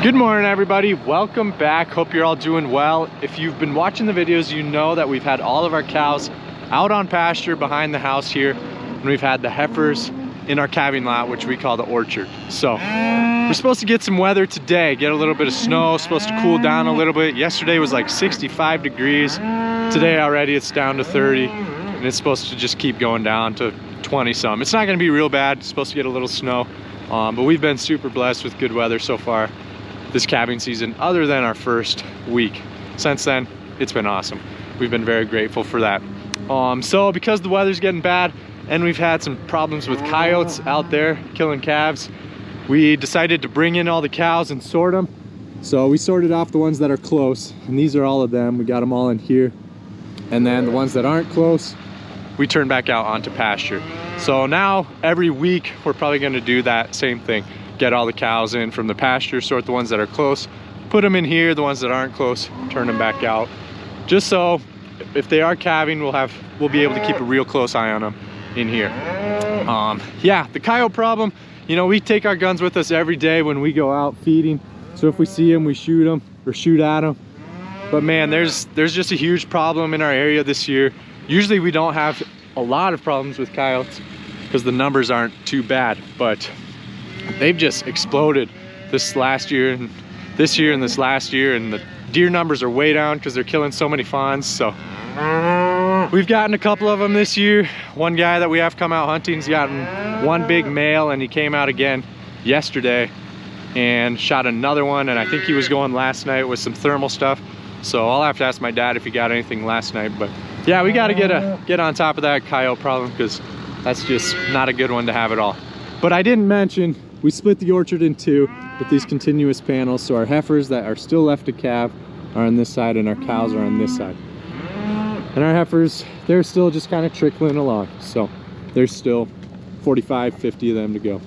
Good morning, everybody. Welcome back. Hope you're all doing well. If you've been watching the videos, you know that we've had all of our cows out on pasture behind the house here, and we've had the heifers in our calving lot, which we call the orchard. So we're supposed to get some weather today, get a little bit of snow, supposed to cool down a little bit. Yesterday was like 65 degrees. Today already it's down to 30, and it's supposed to just keep going down to 20 some. It's not gonna be real bad. It's supposed to get a little snow, but we've been super blessed with good weather so far this calving season, other than our first week. Since then, it's been awesome. We've been very grateful for that. So because the weather's getting bad and we've had some problems with coyotes out there killing calves, we decided to bring in all the cows and sort them. So we sorted off the ones that are close, and these are all of them. We got them all in here. And then the ones that aren't close, we turn back out onto pasture. So now every week, we're probably gonna do that same thing. Get all the cows in from the pasture, sort the ones that are close, put them in here, the ones that aren't close, turn them back out. Just so if they are calving, we'll be able to keep a real close eye on them in here. Yeah, the coyote problem, you know, we take our guns with us every day when we go out feeding. So if we see them, we shoot them or shoot at them. But man, there's just a huge problem in our area this year. Usually we don't have a lot of problems with coyotes because the numbers aren't too bad, but they've just exploded this last year and this year and this last year, and the deer numbers are way down because they're killing so many fawns. So we've gotten a couple of them this year. One guy that we have come out hunting, he's gotten one big male, and he came out again yesterday and shot another one, and I think he was going last night with some thermal stuff. So I'll have to ask my dad if he got anything last night. But yeah, we got to get on top of that coyote problem, because that's just not a good one to have at all. But I didn't mention, we split the orchard in two with these continuous panels. So our heifers that are still left to calve are on this side, and our cows are on this side. And our heifers, they're still just kind of trickling along. So there's still 45, 50 of them to go.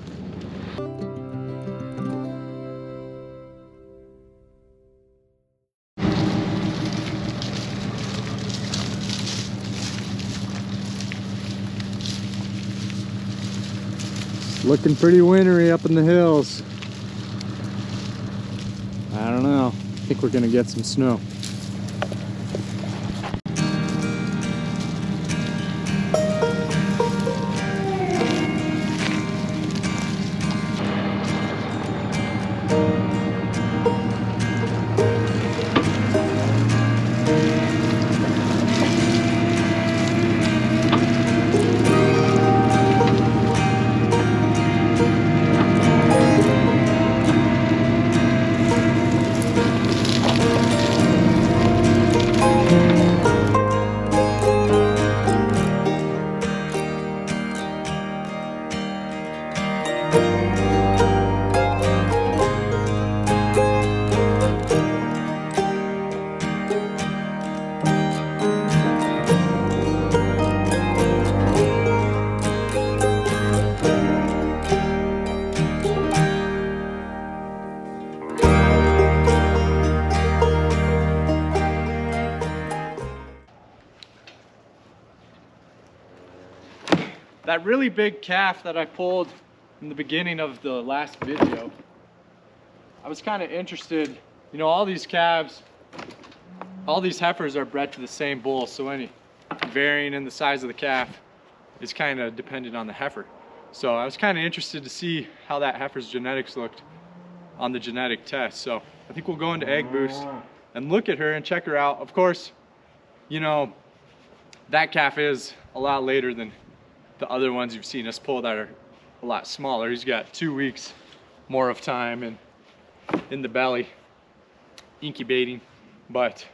Looking pretty wintry up in the hills. I don't know. I think we're gonna get some snow. That really big calf that I pulled in the beginning of the last video, I was kind of interested, you know, all these calves, all these heifers are bred to the same bull, so any varying in the size of the calf is kind of dependent on the heifer. So I was kind of interested to see how that heifer's genetics looked on the genetic test. So I think we'll go into AgBoost and look at her and check her out. Of course, you know, that calf is a lot later than the other ones you've seen us pull that are a lot smaller. He's got 2 weeks more of time in the belly incubating. But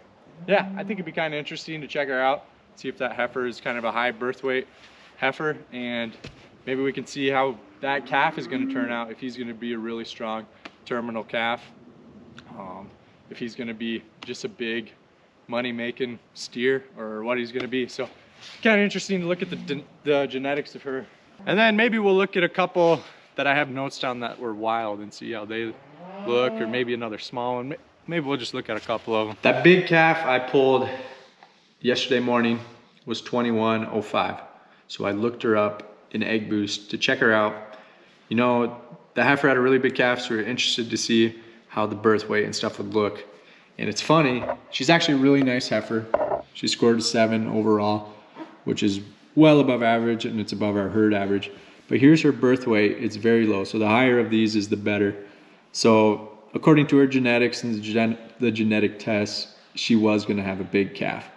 yeah, I think it'd be kind of interesting to check her out, see if that heifer is kind of a high birth weight heifer, and maybe we can see how that calf is going to turn out, if he's going to be a really strong terminal calf, if he's going to be just a big money making steer, or what he's going to be. So kind of interesting to look at the genetics of her. And then maybe we'll look at a couple that I have notes down that were wild and see how they look, or maybe another small one. Maybe we'll just look at a couple of them. That big calf I pulled yesterday morning was 2105. So I looked her up in AgBoost to check her out. You know, the heifer had a really big calf, so we were interested to see how the birth weight and stuff would look. And it's funny, she's actually a really nice heifer. She scored a 7 overall, which is well above average, and it's above our herd average. But here's her birth weight. It's very low. So the higher of these is the better. So according to her genetics and the genetic tests, she was going to have a big calf.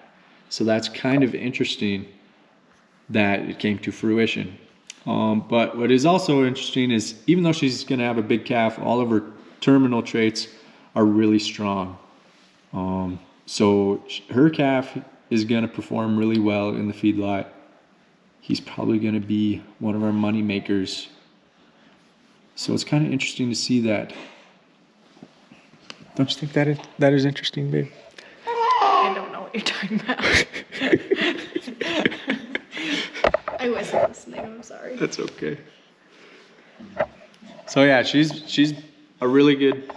So that's kind of interesting that it came to fruition. But what is also interesting is even though she's going to have a big calf, all of her terminal traits are really strong. So her calf is going to perform really well in the feedlot. He's probably going to be one of our money makers. So it's kind of interesting to see that. Don't you think that is interesting, babe? I don't know what you're talking about. I wasn't listening, I'm sorry. That's okay. So yeah, she's a really good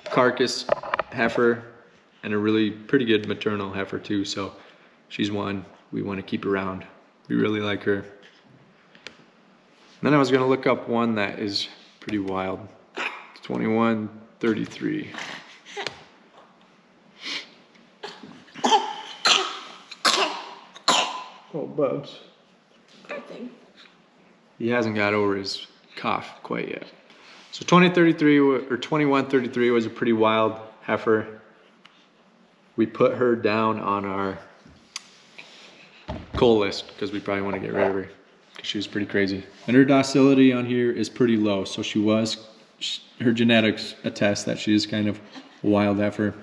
carcass heifer and a really pretty good maternal heifer too. So she's one we want to keep around. We really like her. And then I was gonna look up one that is pretty wild. It's 2133. Oh, Bubs. Good thing. He hasn't got over his cough quite yet. So 2133 was a pretty wild heifer. We put her down on our cull list because we probably want to get rid of her because she was pretty crazy. And her docility on here is pretty low. So her genetics attest that she is kind of a wild heifer.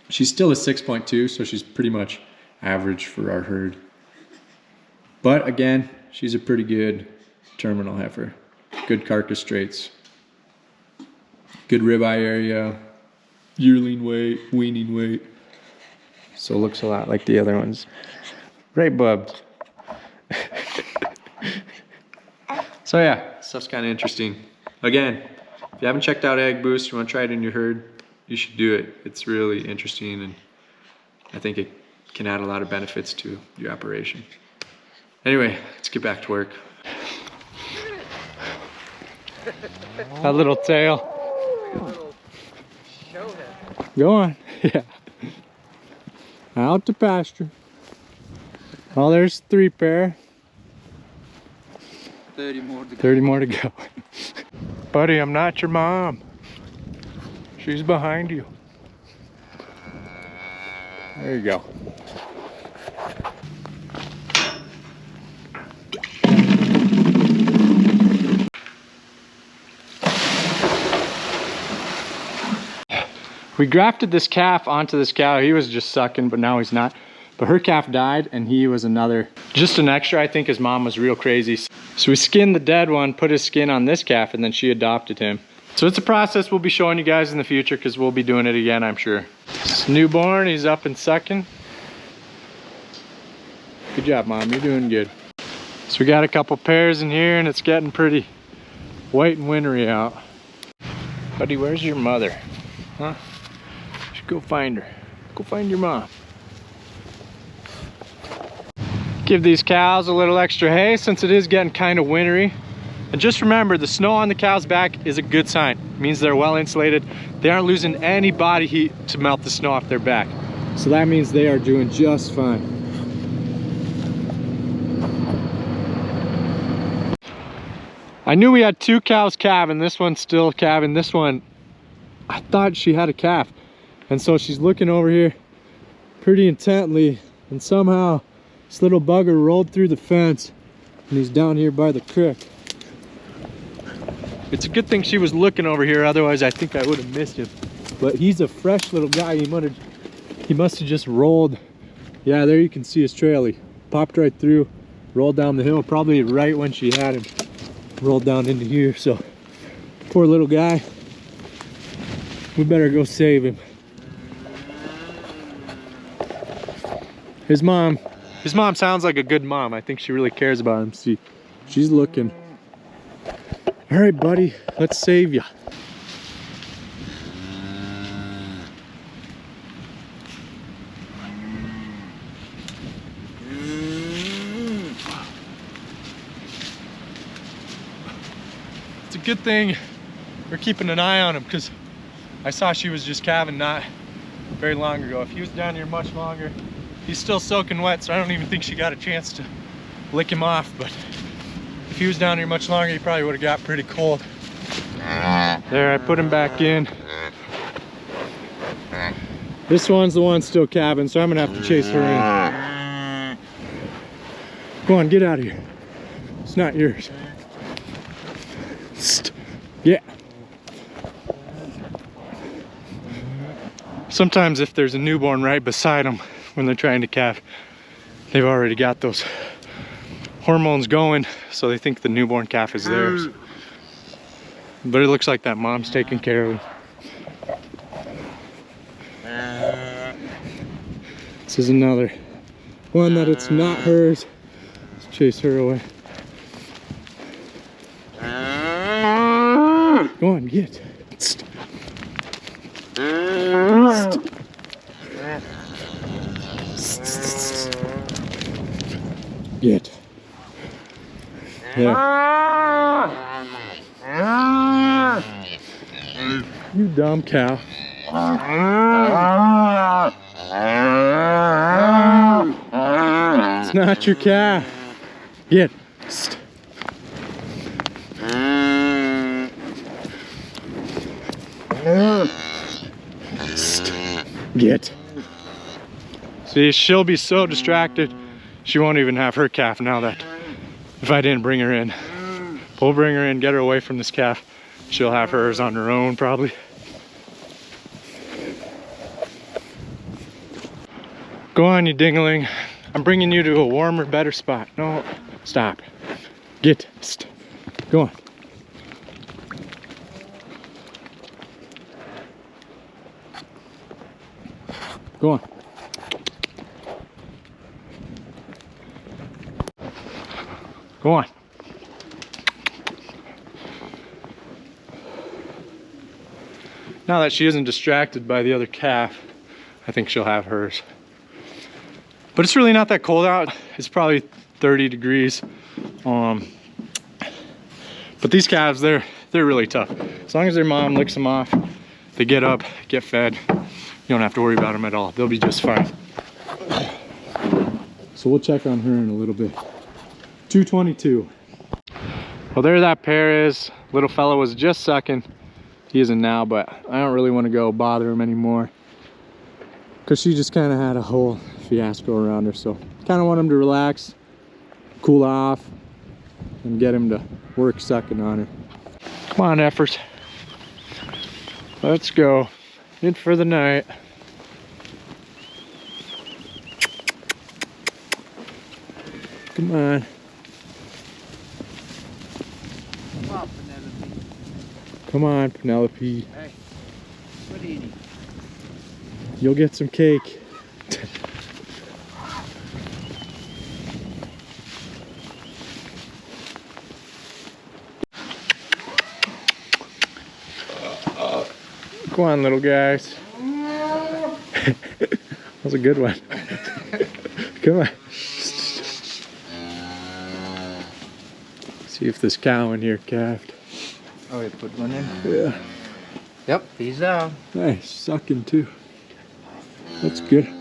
She's still a 6.2, so she's pretty much average for our herd. But again, she's a pretty good terminal heifer. Good carcass traits. Good ribeye area. Yearling weight, weaning weight. So looks a lot like the other ones. Right, Bubs? So yeah, stuff's kind of interesting. Again, if you haven't checked out AgBoost, you want to try it in your herd, you should do it. It's really interesting, and I think it can add a lot of benefits to your operation. Anyway, let's get back to work. That little tail. Go on. Yeah. Out to pasture. Oh, there's 3 pair. 30 more to go. 30 more to go. Buddy, I'm not your mom. She's behind you. There you go. We grafted this calf onto this cow. He was just sucking, but now he's not. But her calf died, and he was just an extra. I think his mom was real crazy. So we skinned the dead one, put his skin on this calf, and then she adopted him. So it's a process we'll be showing you guys in the future because we'll be doing it again, I'm sure. This newborn, he's up and sucking. Good job, Mom, you're doing good. So we got a couple pairs in here, and it's getting pretty white and wintry out. Buddy, where's your mother? Huh? Go find her. Go find your mom. Give these cows a little extra hay since it is getting kind of wintry. And just remember, the snow on the cow's back is a good sign. It means they're well insulated. They aren't losing any body heat to melt the snow off their back. So that means they are doing just fine. I knew we had 2 cows calving. This one's still calving. This one, I thought she had a calf. And so she's looking over here pretty intently, and somehow this little bugger rolled through the fence, and he's down here by the creek. It's a good thing she was looking over here, otherwise I think I would have missed him. But he's a fresh little guy. He must have just rolled. Yeah, there you can see his trail. He popped right through, rolled down the hill, probably right when she had him. Rolled down into here, so poor little guy. We better go save him. His mom sounds like a good mom. I think she really cares about him. See, she's looking. All right, buddy, let's save you. It's a good thing we're keeping an eye on him because I saw she was just calving not very long ago. If he was down here much longer, he's still soaking wet, so I don't even think she got a chance to lick him off. But if he was down here much longer, he probably would have got pretty cold. There, I put him back in. This one's the one still calving, so I'm gonna have to chase her in. Go on, get out of here. It's not yours. Yeah. Sometimes if there's a newborn right beside them when they're trying to calve, they've already got those hormones going, so they think the newborn calf is theirs. But it looks like that mom's taking care of him. This is another one that it's not hers. Let's chase her away. Go on, get. Get. There. You dumb cow. It's not your calf. Get. Get. See, she'll be so distracted, she won't even have her calf now that if I didn't bring her in. We'll bring her in, get her away from this calf. She'll have hers on her own probably. Go on, you dingling. I'm bringing you to a warmer, better spot. No, stop. Get. Go on. Go on. Go on. Now that she isn't distracted by the other calf, I think she'll have hers. But it's really not that cold out. It's probably 30 degrees. But these calves, they're really tough. As long as their mom licks them off, they get up, get fed. You don't have to worry about them at all. They'll be just fine. So we'll check on her in a little bit. 222. Well, there that pair is. Little fella was just sucking. He isn't now, but I don't really want to go bother him anymore, because she just kind of had a whole fiasco around her. So kind of want him to relax, cool off, and get him to work sucking on her. Come on, effort. Let's go. In for the night. Come on. Come on, Penelope. Hey, what do you need? You'll get some cake. Go on, little guys. That was a good one. Come on. See if this cow in here calved. Oh, you put one in? Yeah. Yep, he's down. Nice, sucking too. That's good. You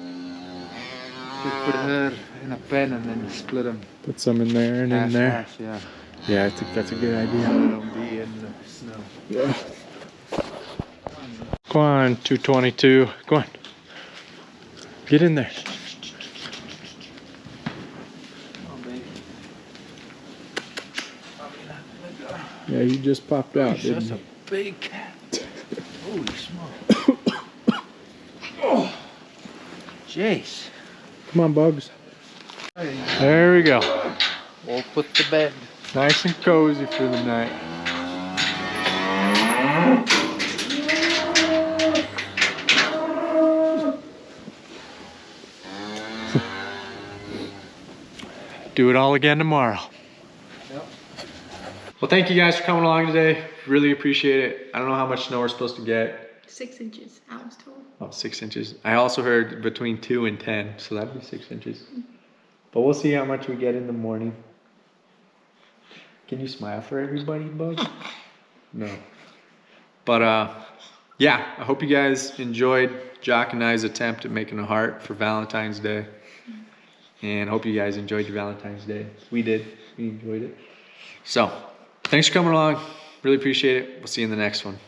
put her in a pen and then split them. Put some in there and in there. Half, yeah. Yeah, I think that's a good idea. Let them be in the snow. Yeah. Go on, 222. Go on. Get in there. Yeah, you just popped out, didn't That's you? a big cat. Holy smoke. Oh, jeez. Come on, Bugs. There we go. We'll put the bed. Nice and cozy for the night. Do it all again tomorrow. Yep. Well, thank you guys for coming along today. Really appreciate it. I don't know how much snow we're supposed to get. 6 inches. I was told. Oh, 6 inches. I also heard between 2 and 10, so that'd be 6 inches. But we'll see how much we get in the morning. Can you smile for everybody, Bug? No. But yeah, I hope you guys enjoyed Jock and I's attempt at making a heart for Valentine's Day. And hope you guys enjoyed your Valentine's Day. We did. We enjoyed it. So, thanks for coming along. Really appreciate it. We'll see you in the next one.